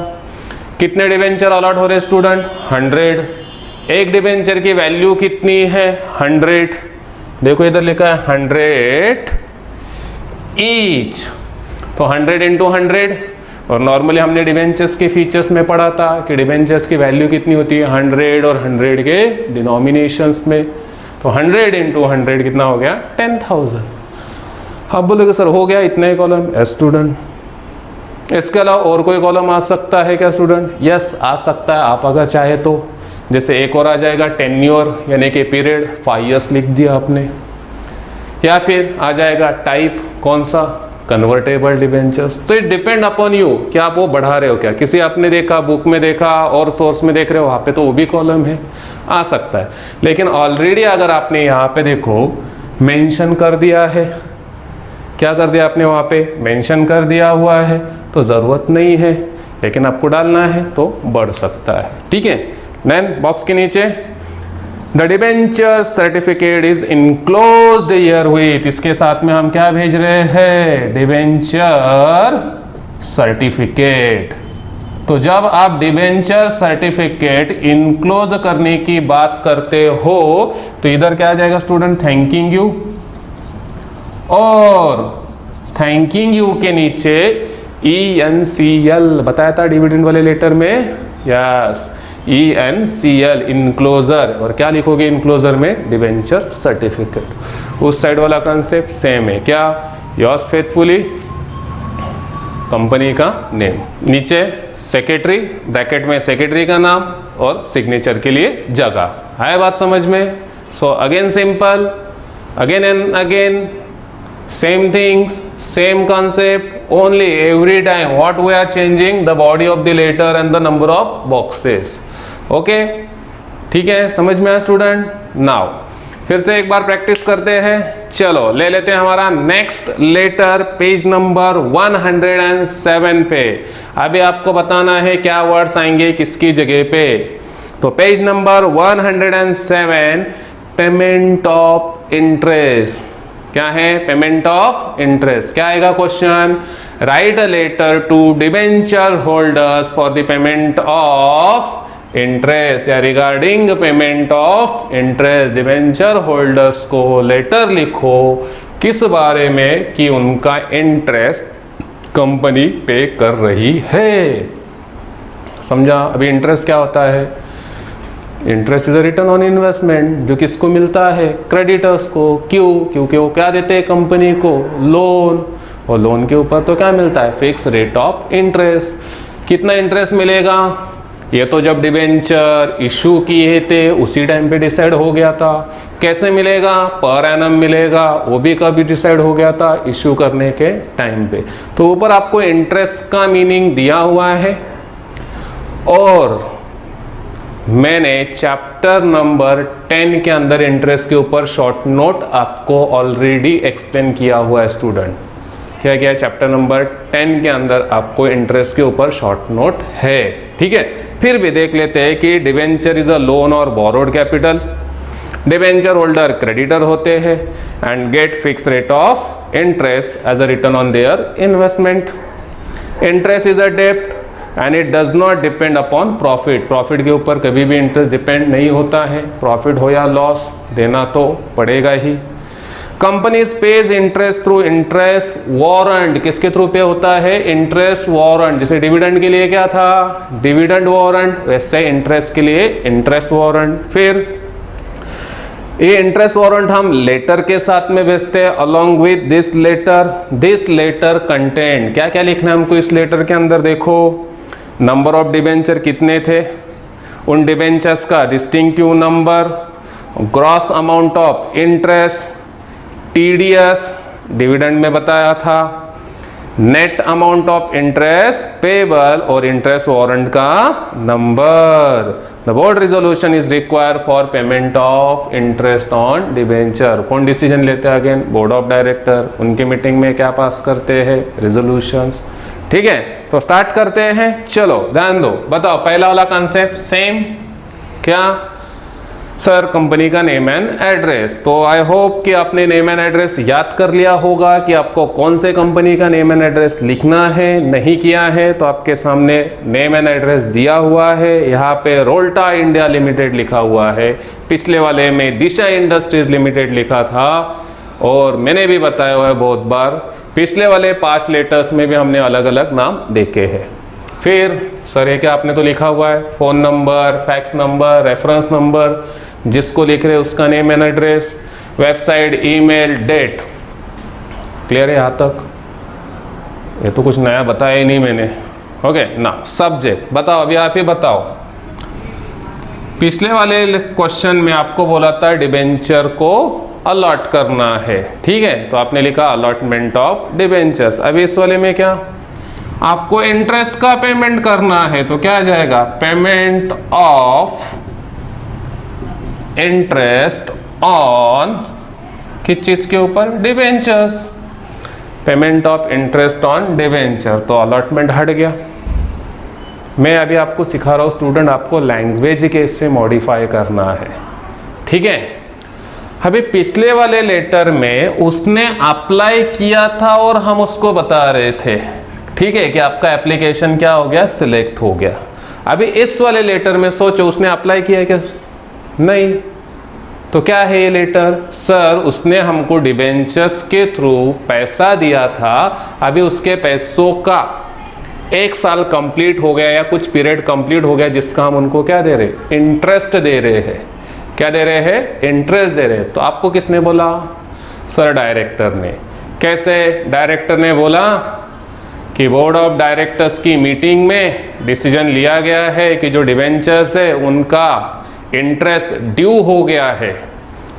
कितने डिबेंचर अलॉट हो रहे स्टूडेंट, 100। एक डिबेंचर की वैल्यू कितनी है 100, देखो इधर लिखा है 100 ईच, तो 100 इंटू 100। और नॉर्मली हमने डिबेंचर्स के फीचर्स में पढ़ा था कि डिबेंचर्स की वैल्यू कितनी होती है 100 और 100 के डिनोमिनेशंस में, तो 100 इंटू 100 कितना हो गया 10,000। अब बोलोगे सर हो गया इतने कॉलम, एस स्टूडेंट। इसके अलावा और कोई कॉलम आ सकता है क्या स्टूडेंट? यस आ सकता है, आप अगर चाहे तो। जैसे एक और आ जाएगा टेन्योर, यानी कि पीरियड, 5 years लिख दिया आपने। या फिर आ जाएगा टाइप, कौन सा, कन्वर्टेबल डिबेंचर्स। तो इट डिपेंड अपॉन यू कि आप वो बढ़ा रहे हो क्या, किसी आपने देखा, बुक में देखा और सोर्स में देख रहे हो, वहाँ पे तो वो भी कॉलम है, आ सकता है। लेकिन ऑलरेडी अगर आपने यहाँ पे देखो मेंशन कर दिया है, क्या कर दिया आपने, वहाँ पे मेंशन कर दिया हुआ है, तो ज़रूरत नहीं है, लेकिन आपको डालना है तो बढ़ सकता है। ठीक है, देन बॉक्स के नीचे the debenture certificate is enclosed here with, इसके साथ में हम क्या भेज रहे हैं, डिबेंचर सर्टिफिकेट। तो जब आप डिबेंचर सर्टिफिकेट इनक्लोज करने की बात करते हो तो इधर क्या आ जाएगा स्टूडेंट, थैंकिंग यू, और थैंकिंग यू के नीचे ENCL बताया था डिविडेंड वाले लेटर में, यस ENCL इनक्लोजर। और क्या लिखोगे इनक्लोजर में, डिबेंचर सर्टिफिकेट। उस साइड वाला कंसेप्ट सेम है, क्या, योर्स फेथफुली, कंपनी का नेम, नीचे सेक्रेटरी, ब्रैकेट में सेक्रेटरी का नाम और सिग्नेचर के लिए जगह। है बात समझ में? So again simple, again and again same things, same concept, only every time what we are changing, the body of the letter and the number of boxes. Okay, ठीक है, समझ में आया स्टूडेंट? नाउ फिर से एक बार प्रैक्टिस करते हैं। चलो ले लेते हैं हमारा नेक्स्ट लेटर, पेज नंबर 107 पे। अभी आपको बताना है क्या वर्ड्स आएंगे किसकी जगह पे। तो page number 107, payment of interest. क्या है, पेमेंट ऑफ इंटरेस्ट। क्या आएगा question, write a letter to debenture holders for the payment of interest, या regarding payment of interest. Debenture holders को लेटर लिखो, किस बारे में, कि उनका इंटरेस्ट कंपनी पे कर रही है। समझा? अभी इंटरेस्ट क्या होता है, interest is a return on investment, जो किसको मिलता है, क्रेडिटर्स को। क्यों? क्योंकि वो क्या देते हैं कंपनी को, लोन, और लोन के ऊपर तो क्या मिलता है, फिक्स रेट ऑफ इंटरेस्ट। कितना इंटरेस्ट मिलेगा, ये तो जब डिबेंचर इशू किए थे उसी टाइम पे डिसाइड हो गया था। कैसे मिलेगा, पर एनम मिलेगा, वो भी कभी डिसाइड हो गया था, इशू करने के टाइम पे। तो ऊपर आपको इंटरेस्ट का मीनिंग दिया हुआ है, और मैंने चैप्टर नंबर 10 के अंदर इंटरेस्ट के ऊपर शॉर्ट नोट आपको ऑलरेडी एक्सप्लेन किया हुआ है स्टूडेंट। क्या क्या है, चैप्टर नंबर 10 के अंदर आपको इंटरेस्ट के ऊपर शॉर्ट नोट है। ठीक है, फिर भी देख लेते हैं कि डिबेंचर इज अ लोन और borrowed capital. Debenture holder creditor होते हैं and get fix rate of interest as a return on their investment. Interest is a डेब्ट and it does not depend upon profit. Profit के ऊपर कभी भी interest depend नहीं होता है, प्रॉफिट हो या लॉस देना तो पड़ेगा ही। Companies pays interest through interest warrant. किसके थ्रू पे होता है? Interest warrant. जैसे डिविडेंड के लिए क्या था? डिविडेंड वारंट, वैसे इंटरेस्ट के लिए इंटरेस्ट वारंट। फिर ये इंटरेस्ट वारंट हम लेटर के साथ में भेजते हैं along with this letter. This letter content, क्या क्या लिखना है हमको इस लेटर के अंदर? देखो, नंबर ऑफ डिबेंचर कितने थे, उन डिबेंचर्स का distinctive number, gross amount of interest, TDS dividend में बताया था, net amount of interest payable और इंटरेस्ट वारंट का number. The board resolution is required for payment of interest on debenture. कौन डिसीजन लेते हैं? Again board of director. उनकी meeting में क्या पास करते हैं? रेजोल्यूशंस। ठीक है, तो स्टार्ट करते हैं। चलो ध्यान दो, बताओ पहला वाला कॉन्सेप्ट सेम क्या? सर कंपनी का नेम एंड एड्रेस। तो आई होप कि आपने नेम एंड एड्रेस याद कर लिया होगा कि आपको कौन से कंपनी का नेम एंड एड्रेस लिखना है। नहीं किया है तो आपके सामने नेम एंड एड्रेस दिया हुआ है। यहाँ पे रोल्टा इंडिया लिमिटेड लिखा हुआ है, पिछले वाले में दिशा इंडस्ट्रीज लिमिटेड लिखा था, और मैंने भी बताया हुआ है बहुत बार, पिछले वाले 5 लेटर्स में भी हमने अलग अलग नाम देखे हैं। फिर सर ये क्या आपने तो लिखा हुआ है, phone number, fax number, reference number, जिसको लिख रहे हैं उसका name and address, website, email, date. Clear है यहाँ तक? ये तो कुछ नया बताया ही नहीं मैंने। ओके ना, सब्जेक्ट बताओ, अभी आप ही बताओ। पिछले वाले क्वेश्चन में आपको बोला था डिबेंचर को अलॉट करना है, ठीक है, तो आपने लिखा अलॉटमेंट ऑफ डिबेंचर्स। अभी इस वाले में क्या, आपको इंटरेस्ट का पेमेंट करना है, तो क्या आ जाएगा? पेमेंट ऑफ इंटरेस्ट ऑन, किस चीज के ऊपर? Debentures. Payment of interest on debenture, तो अलॉटमेंट हट गया। मैं अभी आपको सिखा रहा हूं स्टूडेंट, आपको लैंग्वेज कैसे मॉडिफाई करना है, ठीक है। अभी पिछले वाले लेटर में उसने अप्लाई किया था और हम उसको बता रहे थे, ठीक है, कि आपका एप्लीकेशन क्या हो गया? सिलेक्ट हो गया। अभी इस वाले लेटर में सोचो उसने अप्लाई किया है क्या? नहीं। तो क्या है ये लेटर? सर उसने हमको डिबेंचर्स के थ्रू पैसा दिया था, अभी उसके पैसों का 1 साल कंप्लीट हो गया या कुछ पीरियड कंप्लीट हो गया, जिसका हम उनको क्या दे रहे? इंटरेस्ट दे रहे हैं। क्या दे रहे हैं? इंटरेस्ट दे रहे हैं। तो आपको किसने बोला? सर डायरेक्टर ने। कैसे? डायरेक्टर ने बोला कि बोर्ड ऑफ डायरेक्टर्स की मीटिंग में डिसीजन लिया गया है कि जो डिबेंचर्स है उनका इंटरेस्ट ड्यू हो गया है,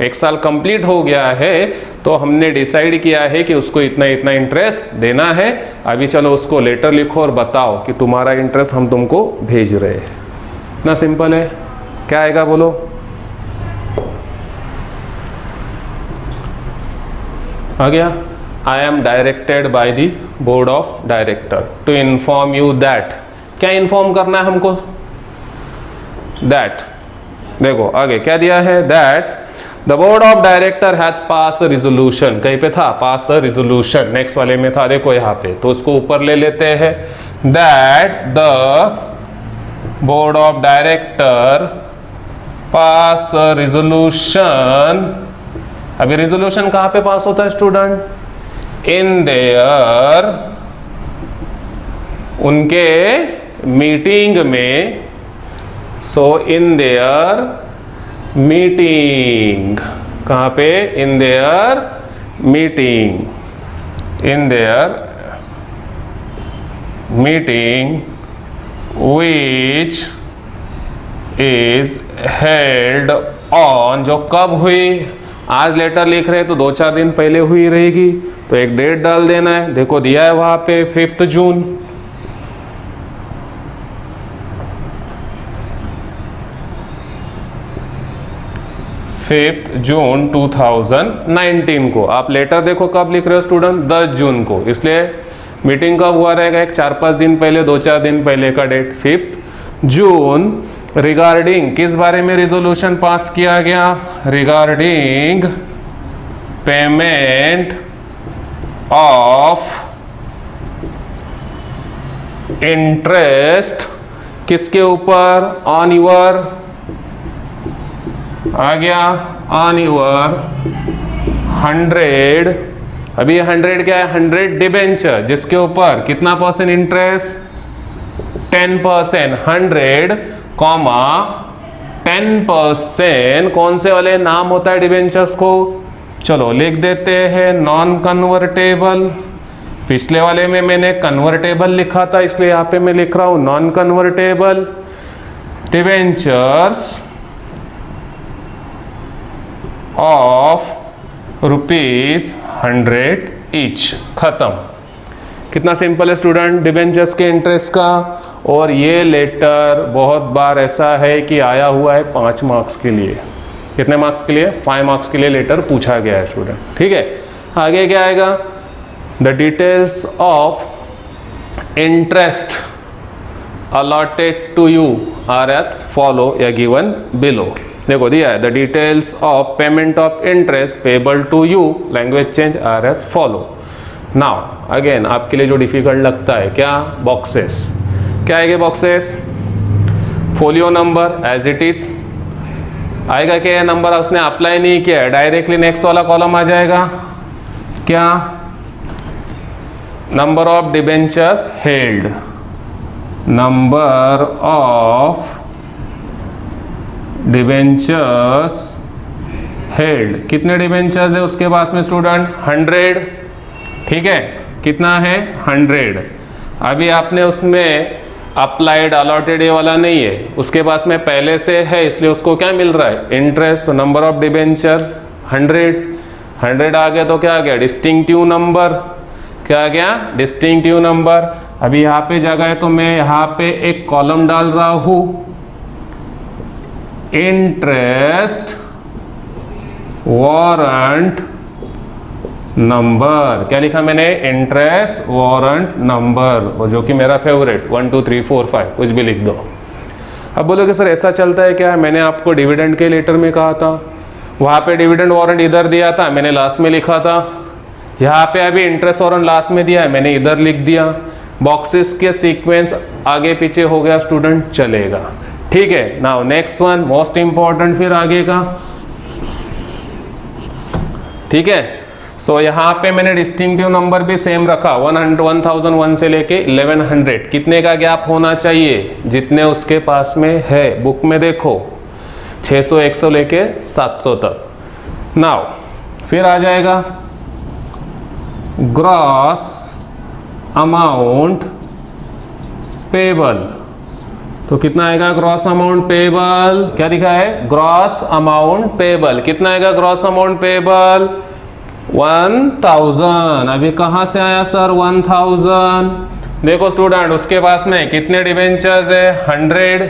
1 साल कंप्लीट हो गया है, तो हमने डिसाइड किया है कि उसको इतना इतना इंटरेस्ट देना है। अभी चलो उसको लेटर लिखो और बताओ कि तुम्हारा इंटरेस्ट हम तुमको भेज रहे हैं। इतना सिंपल है। क्या आएगा बोलो? आ गया? I am directed by the board of director to inform you that. क्या इन्फॉर्म करना है हमको? दैट। देखो आगे क्या दिया है? That the board of director has pass resolution. कहीं पे था? पास रिजोल्यूशन। नेक्स्ट वाले में था, देखो यहाँ पे, तो उसको ऊपर ले लेते हैं। That the board of director pass resolution. अभी रिजोल्यूशन कहाँ पे पास होता है स्टूडेंट? इन देयर, उनके मीटिंग में। सो इन देयर मीटिंग, कहाँ पे? In their meeting. In their meeting which is held on, जो कब हुई? आज लेटर लिख रहे हैं तो 2-4 दिन पहले हुई रहेगी, तो एक डेट डाल देना है। देखो दिया है वहां पे 5 जून। जून 2019 को। आप लेटर देखो कब लिख रहे हो स्टूडेंट? 10 जून को। इसलिए मीटिंग कब हुआ रहेगा? एक 4-5 दिन पहले, 2-4 दिन पहले का डेट 5 जून। रिगार्डिंग किस बारे में रिजोल्यूशन पास किया गया? रिगार्डिंग पेमेंट ऑफ इंटरेस्ट किसके ऊपर? ऑन यूर, आ गया, ऑन यूर 100, अभी 100 क्या है? 100 डिबेंचर, जिसके ऊपर कितना परसेंट इंटरेस्ट? 10%। 100 कॉमा 10%, कौन से वाले नाम होता है डिबेंचर्स को? चलो लिख देते हैं, नॉन कन्वर्टेबल। पिछले वाले में मैंने कन्वर्टेबल लिखा था, इसलिए यहाँ पे मैं लिख रहा हूं non convertible debentures of ₹100 each. खत्म। कितना सिंपल है स्टूडेंट डिबेंचर्स के इंटरेस्ट का। और ये लेटर बहुत बार ऐसा है कि आया हुआ है 5 मार्क्स के लिए। कितने मार्क्स के लिए? 5 मार्क्स के लिए लेटर पूछा गया है स्टूडेंट। ठीक है, आगे क्या आएगा? The details of interest allotted to you are as follow या गिवन बिलो। देखो दिया है, the details of payment of interest payable to you, language change, are as follow. Now again आपके लिए जो डिफिकल्ट लगता है क्या? बॉक्सेस। क्या आएंगे boxes? Folio number as it is आएगा क्या? ये नंबर उसने अप्लाई नहीं किया है, डायरेक्टली नेक्स्ट वाला कॉलम आ जाएगा। क्या? Number of debentures held, number of debentures held, कितने डिबेंचर्स है उसके पास में स्टूडेंट? 100। ठीक है, कितना है? 100। अभी आपने उसमें अप्लाइड अलॉटेड ये वाला नहीं है, उसके पास में पहले से है, इसलिए उसको क्या मिल रहा है? इंटरेस्ट। तो नंबर ऑफ डिबेंचर 100 आ गया, तो क्या आ गया? Distinctive number. क्या आ गया? Distinctive number. अभी यहाँ पे जगह है तो मैं यहाँ पे एक कॉलम डाल रहा हूं, इंटरेस्ट वारंट नंबर। क्या लिखा मैंने? इंटरेस्ट वारंट नंबर, और जो कि मेरा फेवरेट 1 2 3 4 5 कुछ भी लिख दो। अब बोलोगे सर ऐसा चलता है क्या? मैंने आपको डिविडेंड के लेटर में कहा था, वहाँ पे डिविडेंड वारंट इधर दिया था, मैंने लास्ट में लिखा था। यहाँ पे अभी इंटरेस्ट वारंट लास्ट में दिया है, मैंने इधर लिख दिया। बॉक्सेस के सीक्वेंस आगे पीछे हो गया स्टूडेंट, चलेगा। ठीक है, now next one most important फिर आगे का। ठीक है, सो यहाँ पे मैंने डिस्टिंक्टिव नंबर भी सेम रखा, 1001 से लेके 1100। कितने का गैप होना चाहिए? जितने उसके पास में है। बुक में देखो 600 100 लेके 700 तक। नाउ फिर आ जाएगा ग्रॉस अमाउंट पेबल। तो कितना आएगा ग्रॉस अमाउंट पेबल? क्या दिखा है? Gross amount payable. कितना आएगा ग्रॉस अमाउंट पेबल? 1000। अभी कहाँ से आया सर 1000? देखो स्टूडेंट उसके पास में कितने डिबेंचर्स है? 100।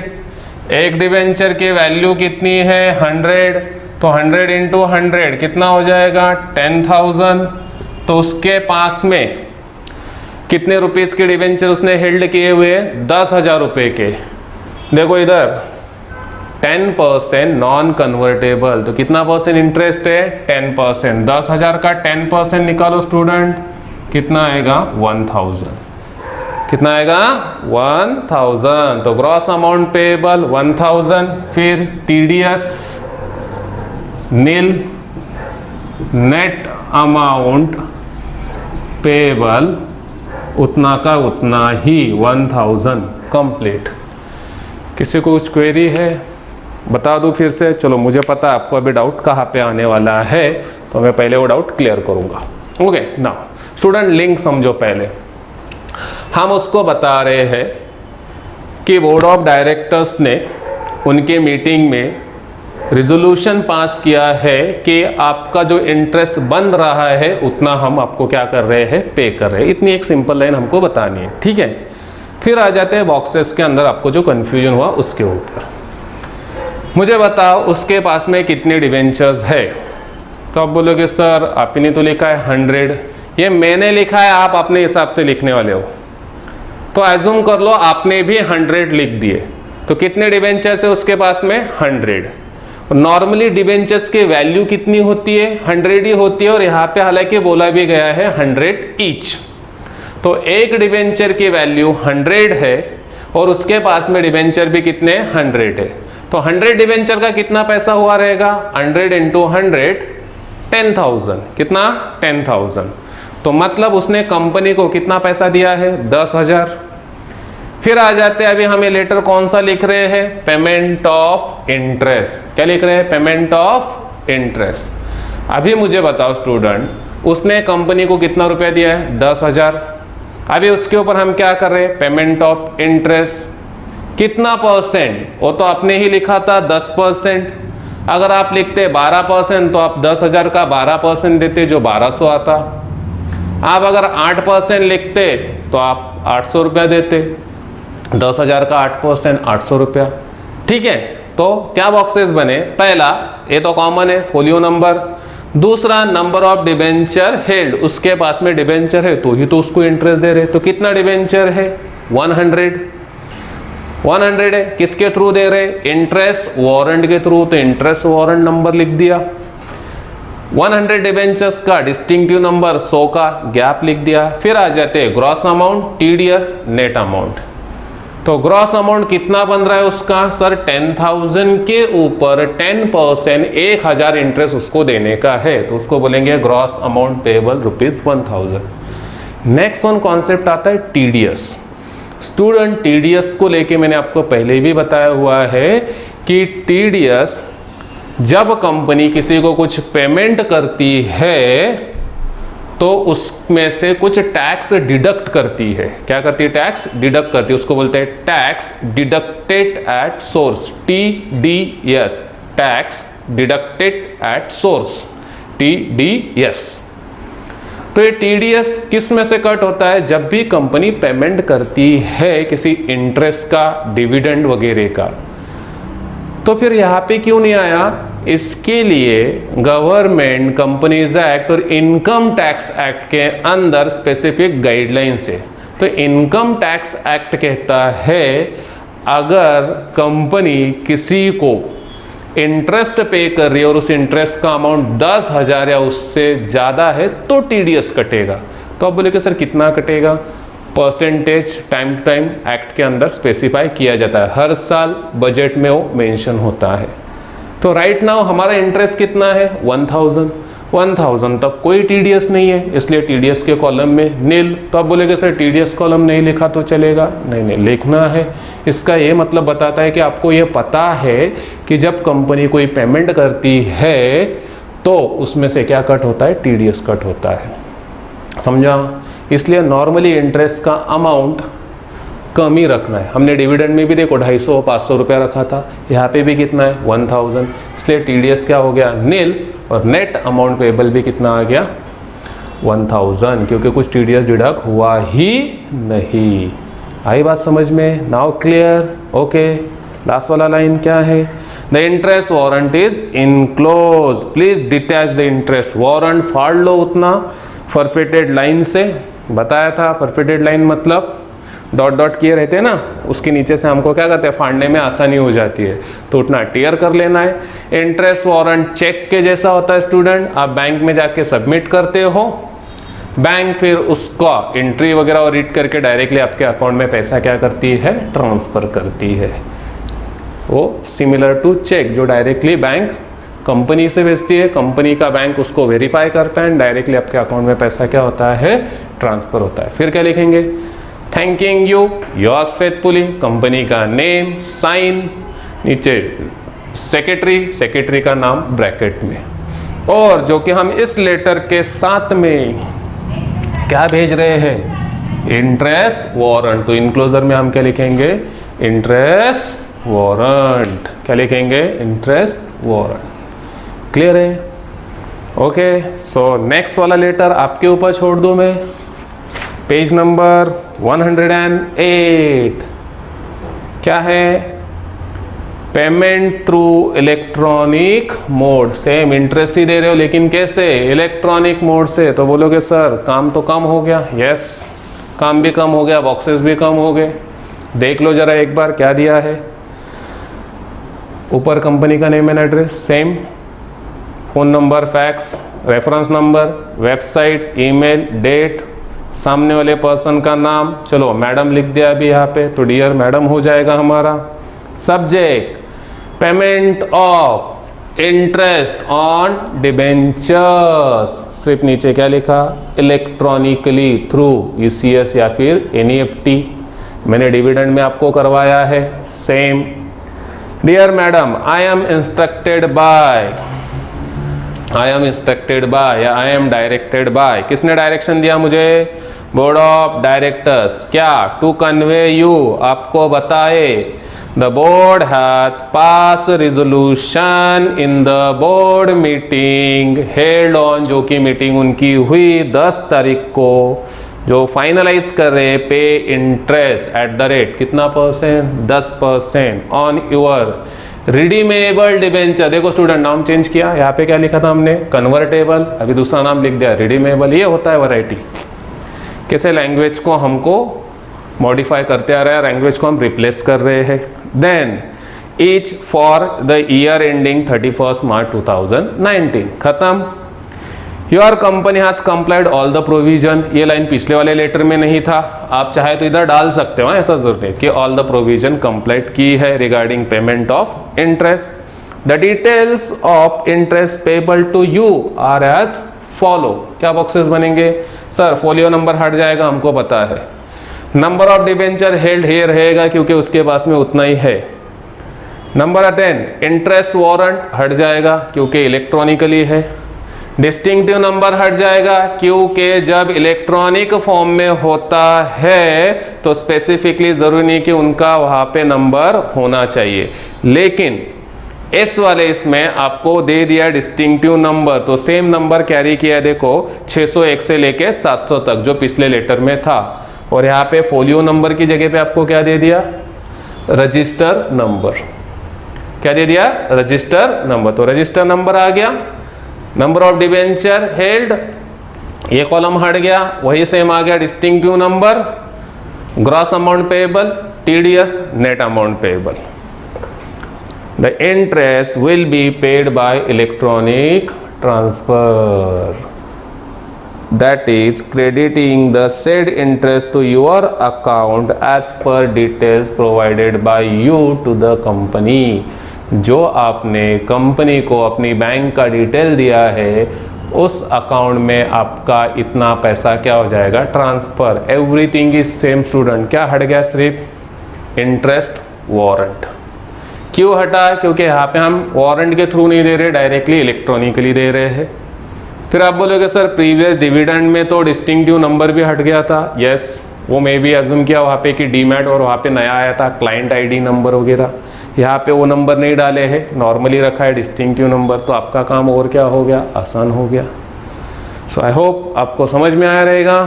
एक डिबेंचर की वैल्यू कितनी है? 100। तो 100 इंटू 100 कितना हो जाएगा? 10,000। तो उसके पास में कितने रुपीस के डिबेंचर उसने हेल्ड किए हुए? 10,000 रुपए के। देखो इधर 10% नॉन कन्वर्टेबल, तो कितना परसेंट इंटरेस्ट है? 10%। 10,000 का 10% निकालो स्टूडेंट, कितना आएगा? 1000। कितना आएगा? 1000। तो ग्रॉस अमाउंट पेबल 1000। फिर टीडीएस नील, नेट अमाउंट पेबल उतना का उतना ही 1000 कंप्लीट। किसी को कुछ क्वेरी है? बता दूं फिर से? चलो मुझे पता है आपको अभी डाउट कहाँ पे आने वाला है, तो मैं पहले वो डाउट क्लियर करूंगा। ओके नाउ स्टूडेंट लिंक समझो। पहले हम उसको बता रहे हैं कि बोर्ड ऑफ डायरेक्टर्स ने उनके मीटिंग में रिजोल्यूशन पास किया है कि आपका जो इंटरेस्ट बन रहा है उतना हम आपको क्या कर रहे हैं? पे कर रहे हैं। इतनी एक सिंपल लाइन हमको बतानी है। ठीक है, फिर आ जाते हैं बॉक्सेस के अंदर आपको जो कंफ्यूजन हुआ उसके ऊपर। मुझे बताओ उसके पास में कितने डिबेंचर्स है? तो आप बोलोगे सर आपने तो लिखा है 100। ये मैंने लिखा है, आप अपने हिसाब से लिखने वाले हो। तो एज्यूम कर लो आपने भी 100 लिख दिए, तो कितने डिबेंचर्स है उसके पास में? 100। नॉर्मली डिबेंचर्स की वैल्यू कितनी होती है? 100 ही होती है, और यहाँ पे हालांकि बोला भी गया है 100 ईच। तो एक डिबेंचर की वैल्यू 100 है और उसके पास में डिबेंचर भी कितने? 100 है। तो 100 डिबेंचर का कितना पैसा हुआ रहेगा? 100 इंटू 100 10,000। कितना? 10,000। तो मतलब उसने कंपनी को कितना पैसा दिया है? 10,000। फिर आ जाते हैं, अभी हमें लेटर कौन सा लिख रहे हैं? Payment of interest. क्या लिख रहे हैं? Payment of interest. अभी मुझे बताओ स्टूडेंट, उसने कंपनी को कितना रुपया दिया है? 10,000। अभी उसके ऊपर हम क्या कर रहे हैं? Payment of interest. कितना परसेंट? वो तो आपने ही लिखा था 10%। अगर आप लिखते 12% तो आप 10,000 का 12% देते, जो 1200 आता। आप अगर 8% लिखते तो आप 800 रुपया देते। 10,000 का 8% 800 रुपया। ठीक है, तो क्या बॉक्सेस बने? पहला, ये तो कॉमन है, फोलियो नंबर। दूसरा, नंबर ऑफ डिबेंचर हेल्ड, उसके पास में डिबेंचर है तो ही तो उसको इंटरेस्ट दे रहे। तो कितना डिबेंचर है? 100 है। किसके थ्रू दे रहे? इंटरेस्ट वारंट के थ्रू। तो इंटरेस्ट वारंट नंबर लिख दिया। 100 डिबेंचर्स का डिस्टिंक्टिव नंबर 100 का गैप लिख दिया। फिर आ जाते हैं gross amount, TDS, net amount. तो ग्रॉस अमाउंट कितना बन रहा है उसका? सर 10,000 के ऊपर 10% 1,000 इंटरेस्ट उसको देने का है, तो उसको बोलेंगे gross amount payable ₹1,000। Next one concept आता है टीडीएस। स्टूडेंट, टीडीएस को लेके मैंने आपको पहले भी बताया हुआ है कि टीडीएस जब कंपनी किसी को कुछ पेमेंट करती है तो उसमें से कुछ टैक्स डिडक्ट करती है। क्या करती है? टैक्स डिडक्ट करती है। उसको बोलते हैं tax deducted at source, TDS, tax deducted at source, TDS। तो ये TDS किस में से कट होता है? जब भी कंपनी पेमेंट करती है किसी इंटरेस्ट का, डिविडेंड वगैरह का। तो फिर यहाँ पे क्यों नहीं आया? इसके लिए गवर्नमेंट कंपनीज एक्ट और इनकम टैक्स एक्ट के अंदर स्पेसिफिक गाइडलाइंस है। तो इनकम टैक्स एक्ट कहता है अगर कंपनी किसी को इंटरेस्ट पे कर रही है और उस इंटरेस्ट का अमाउंट 10,000 या उससे ज़्यादा है तो टीडीएस कटेगा। तो आप बोले कि सर कितना कटेगा? Percentage time to time act के अंदर स्पेसिफाई किया जाता है, हर साल बजट में वो मेंशन होता है। तो राइट नाउ हमारा इंटरेस्ट कितना है? 1,000 तक कोई टीडीएस नहीं है, इसलिए टीडीएस के कॉलम में नील। तो आप बोलेगे सर टीडीएस कॉलम नहीं लिखा तो चलेगा? नहीं, लिखना है। इसका ये मतलब बताता है कि आपको ये पता है कि जब कंपनी कोई पेमेंट करती है तो उसमें से क्या कट होता है? टीडीएस कट होता है। समझा? इसलिए नॉर्मली इंटरेस्ट का अमाउंट कम ही रखना है। हमने डिविडेंड में भी देखो 250-500 रुपया रखा था, यहाँ पे भी कितना है? 1,000। इसलिए टीडीएस क्या हो गया? नील। और नेट अमाउंट पेबल भी कितना आ गया? 1,000, क्योंकि कुछ टीडीएस डिडक्ट हुआ ही नहीं। आई बात समझ में? Now clear? ओके। लास्ट वाला लाइन क्या है? The interest warrant is enclose, please detach the interest warrant. फाड़ लो उतना परफेक्टेड लाइन से, बताया था। परफेक्टेड लाइन मतलब डॉट डॉट किए रहते हैं ना, उसके नीचे से हमको क्या करते हैं? फाड़ने में आसानी हो जाती है, तो उतना टियर कर लेना है। इंटरेस्ट वारंट चेक के जैसा होता है स्टूडेंट। आप बैंक में जाके सबमिट करते हो, बैंक फिर उसका एंट्री वगैरह और रीड करके डायरेक्टली आपके अकाउंट में पैसा क्या करती है? ट्रांसफर करती है। वो सिमिलर टू चेक जो डायरेक्टली बैंक कंपनी से भेजती है, कंपनी का बैंक उसको वेरीफाई करता है, डायरेक्टली आपके अकाउंट में पैसा क्या होता है? ट्रांसफर होता है। फिर क्या लिखेंगे? Thanking you, yours faithfully, company का नेम, साइन, नीचे सेक्रेटरी का नाम ब्रैकेट में। और जो कि हम इस लेटर के साथ में क्या भेज रहे हैं? Interest warrant. तो इनक्लोजर में हम क्या लिखेंगे? Interest warrant. क्या लिखेंगे? Interest warrant. क्लियर है? ओके। सो नेक्स्ट वाला लेटर आपके ऊपर छोड़ दूं मैं। पेज नंबर 108 क्या है? Payment through electronic mode. Same interest ही दे रहे हो, लेकिन कैसे? इलेक्ट्रॉनिक मोड से। तो बोलोगे सर काम तो कम हो गया। यस, काम भी कम हो गया, बॉक्सेस भी कम हो गए। देख लो जरा एक बार क्या दिया है। ऊपर कंपनी का name and address same, phone number, fax, reference number, website, email, date, सामने वाले पर्सन का नाम। चलो मैडम लिख दिया अभी यहाँ पे, तो डियर मैडम हो जाएगा हमारा। Subject payment of interest on debentures, सिर्फ नीचे क्या लिखा, इलेक्ट्रॉनिकली थ्रू ईसीएस या फिर एनईएफटी। मैंने डिविडेंड में आपको करवाया है same. Dear madam I am instructed by, I am instructed by या आई एम डायरेक्टेड बाय, किसने डायरेक्शन दिया मुझे, बोर्ड ऑफ डायरेक्टर्स। क्या, टू कन्वे यू, आपको बताए, the board has pass resolution in the board meeting held on, जो कि meeting उनकी हुई 10 तारीख को, जो फाइनलाइज कर रहे पे इंटरेस्ट एट द रेट कितना percent, 10% on your redeemable debenture. देखो स्टूडेंट नाम चेंज किया, यहाँ पे क्या लिखा था हमने, कन्वर्टेबल, अभी दूसरा नाम लिख दिया रिडीमेबल। ये होता है वैरायटी, कैसे लैंग्वेज को हमको मॉडिफाई करते आ रहे हैं, लैंग्वेज को हम रिप्लेस कर रहे हैं। Then each for the year ending 31 March 2019, खत्म। Your company has complied all the provision, ये लाइन पिछले वाले लेटर में नहीं था, आप चाहे तो इधर डाल सकते हो, ऐसा जरूर नहीं कि ऑल द प्रोविजन कंप्लाइड की है regarding payment of interest. The details of interest payable to you are as follow, क्या बॉक्सेस बनेंगे सर, फोलियो नंबर हट जाएगा हमको पता है, number of debenture held here रहेगा क्योंकि उसके पास में उतना ही है, नंबर 10 इंटरेस्ट वारंट हट जाएगा क्योंकि इलेक्ट्रॉनिकली है, डिस्टिंक्टिव नंबर हट जाएगा क्योंकि जब इलेक्ट्रॉनिक फॉर्म में होता है तो स्पेसिफिकली जरूरी नहीं कि उनका वहां पे नंबर होना चाहिए, लेकिन इस वाले इसमें आपको दे दिया डिस्टिंक्टिव नंबर, तो सेम नंबर कैरी किया, देखो 601 से लेके 700 तक जो पिछले लेटर में था, और यहाँ पे फोलियो नंबर की जगह पे आपको क्या दे दिया, रजिस्टर नंबर, क्या दे दिया, रजिस्टर नंबर, तो रजिस्टर नंबर आ गया। नंबर ऑफ डिबेंचर हेल्ड, ये कॉलम हट गया, वही सेम आ गया, distinctive number, gross amount payable, TDS, net amount payable. The interest will be paid by electronic transfer, that is crediting the said interest to your account as per details provided by you to the company। जो आपने company को अपनी bank का detail दिया है उस account में आपका इतना पैसा क्या हो जाएगा, transfer. Everything is same student, क्या हट गया, सिर्फ इंटरेस्ट वारंट। क्यों हटा, क्योंकि यहाँ पे हम वारंट के थ्रू नहीं दे रहे, डायरेक्टली इलेक्ट्रॉनिकली दे रहे हैं। फिर आप बोलोगे सर प्रीवियस डिविडेंड में तो डिस्टिंक्टिव नंबर भी हट गया था, यस वो मे भी अज्यूम किया वहाँ पे कि डीमैट और वहाँ पे नया आया था क्लाइंट आईडी नंबर वगैरह, यहाँ पे वो नंबर नहीं डाले हैं, नॉर्मली रखा है डिस्टिंक्टिव नंबर, तो आपका काम और क्या हो गया, आसान हो गया। सो आई होप आपको समझ में आया रहेगा।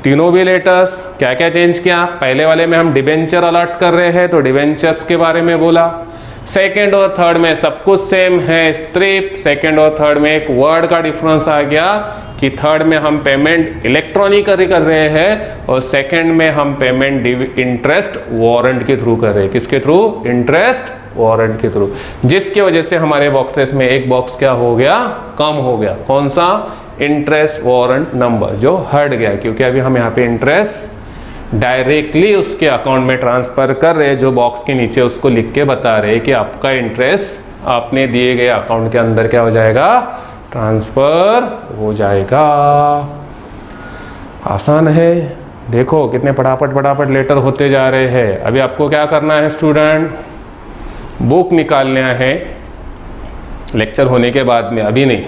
तीनों भी लेटर्स क्या क्या चेंज किया, पहले वाले में हम डिबेंचर अलॉट कर रहे हैं तो डिबेंचर्स के बारे में बोला, सेकेंड और थर्ड में सब कुछ सेम है, सिर्फ सेकेंड और थर्ड में एक वर्ड का डिफरेंस आ गया कि थर्ड में हम पेमेंट इलेक्ट्रॉनिकली कर रहे हैं और सेकेंड में हम पेमेंट इंटरेस्ट वारंट के थ्रू कर रहे हैं। किसके थ्रू, इंटरेस्ट वारंट के थ्रू, जिसकी वजह से हमारे बॉक्सेस में एक बॉक्स क्या हो गया, कम हो गया। कौन सा, इंटरेस्ट वारंट नंबर, जो हट गया क्योंकि अभी हम यहाँ पे इंटरेस्ट डायरेक्टली उसके अकाउंट में ट्रांसफर कर रहे हैं, जो बॉक्स के नीचे उसको लिख के बता रहे हैं कि आपका इंटरेस्ट आपने दिए गए अकाउंट के अंदर क्या हो जाएगा, ट्रांसफर हो जाएगा। आसान है, देखो कितने फटाफट लेटर होते जा रहे हैं। अभी आपको क्या करना है स्टूडेंट, बुक निकालना है लेक्चर होने के बाद में, अभी नहीं,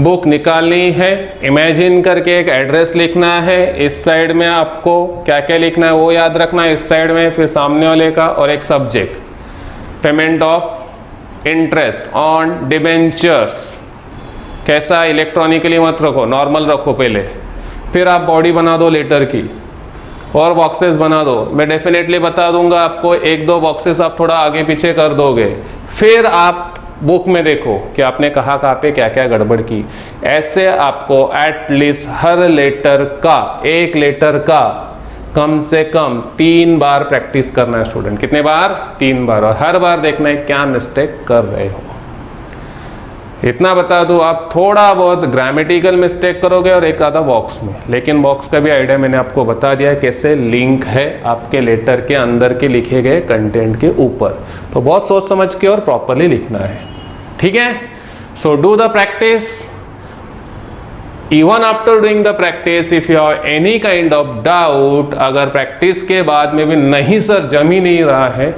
बुक निकालनी है, इमेजिन करके एक एड्रेस लिखना है, इस साइड में आपको क्या क्या लिखना है वो याद रखना है, इस साइड में फिर सामने वाले का, और एक subject payment of interest on debentures. कैसा, इलेक्ट्रॉनिकली मत रखो, नॉर्मल रखो पहले, फिर आप बॉडी बना दो लेटर की और बॉक्सेस बना दो। मैं डेफिनेटली बता दूंगा आपको, एक दो बॉक्सेस आप थोड़ा आगे पीछे कर दोगे, फिर आप बुक में देखो कि आपने कहाँ पे क्या क्या गड़बड़ की। ऐसे आपको एटलीस्ट हर लेटर का, एक लेटर का कम से कम 3 बार प्रैक्टिस करना है स्टूडेंट। कितने बार? 3 बार। और हर बार देखना है क्या मिस्टेक कर रहे हो। इतना बता दूं, आप थोड़ा बहुत ग्रामेटिकल मिस्टेक करोगे और एक आधा बॉक्स में, लेकिन बॉक्स का भी आइडिया मैंने आपको बता दिया है कैसे लिंक है आपके लेटर के अंदर के लिखे गए कंटेंट के ऊपर। तो बहुत सोच समझ के और प्रॉपरली लिखना है, ठीक है। So do the practice. Even after doing the practice if you have any kind of doubt, अगर प्रैक्टिस के बाद में भी नहीं सर जम ही नहीं रहा है,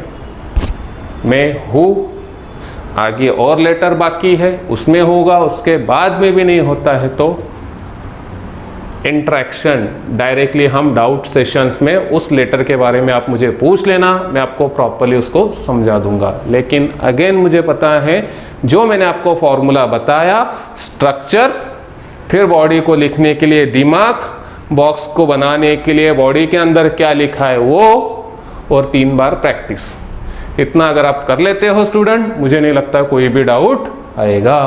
मैं हूँ, आगे और लेटर बाकी है उसमें होगा, उसके बाद में भी नहीं होता है तो इंटरेक्शन डायरेक्टली हम डाउट सेशंस में उस लेटर के बारे में आप मुझे पूछ लेना, मैं आपको प्रॉपरली उसको समझा दूंगा। लेकिन अगेन मुझे पता है जो मैंने आपको फॉर्मूला बताया, स्ट्रक्चर, फिर बॉडी को लिखने के लिए दिमाग, बॉक्स को बनाने के लिए बॉडी के अंदर क्या लिखा है वो, और 3 बार प्रैक्टिस, इतना अगर आप कर लेते हो स्टूडेंट, मुझे नहीं लगता कोई भी डाउट आएगा।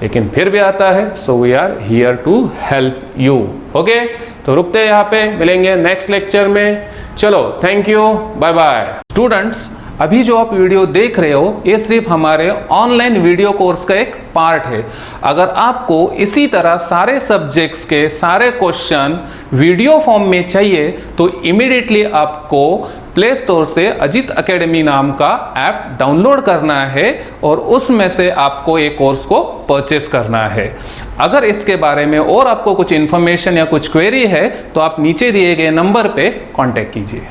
लेकिन फिर भी आता है, so we are here to help you. Okay, तो रुकते हैं यहाँ पे, मिलेंगे नेक्स्ट लेक्चर में। चलो, thank you, bye bye. Students, अभी जो आप वीडियो देख रहे हो ये सिर्फ हमारे ऑनलाइन वीडियो कोर्स का एक पार्ट है। अगर आपको इसी तरह सारे सब्जेक्ट्स के सारे क्वेश्चन वीडियो फॉर्म में चाहिए तो इमीडिएटली आपको प्ले स्टोर से अजित एकेडमी नाम का ऐप डाउनलोड करना है और उसमें से आपको ये कोर्स को परचेस करना है। अगर इसके बारे में और आपको कुछ इन्फॉर्मेशन या कुछ क्वेरी है तो आप नीचे दिए गए नंबर पे कांटेक्ट कीजिए।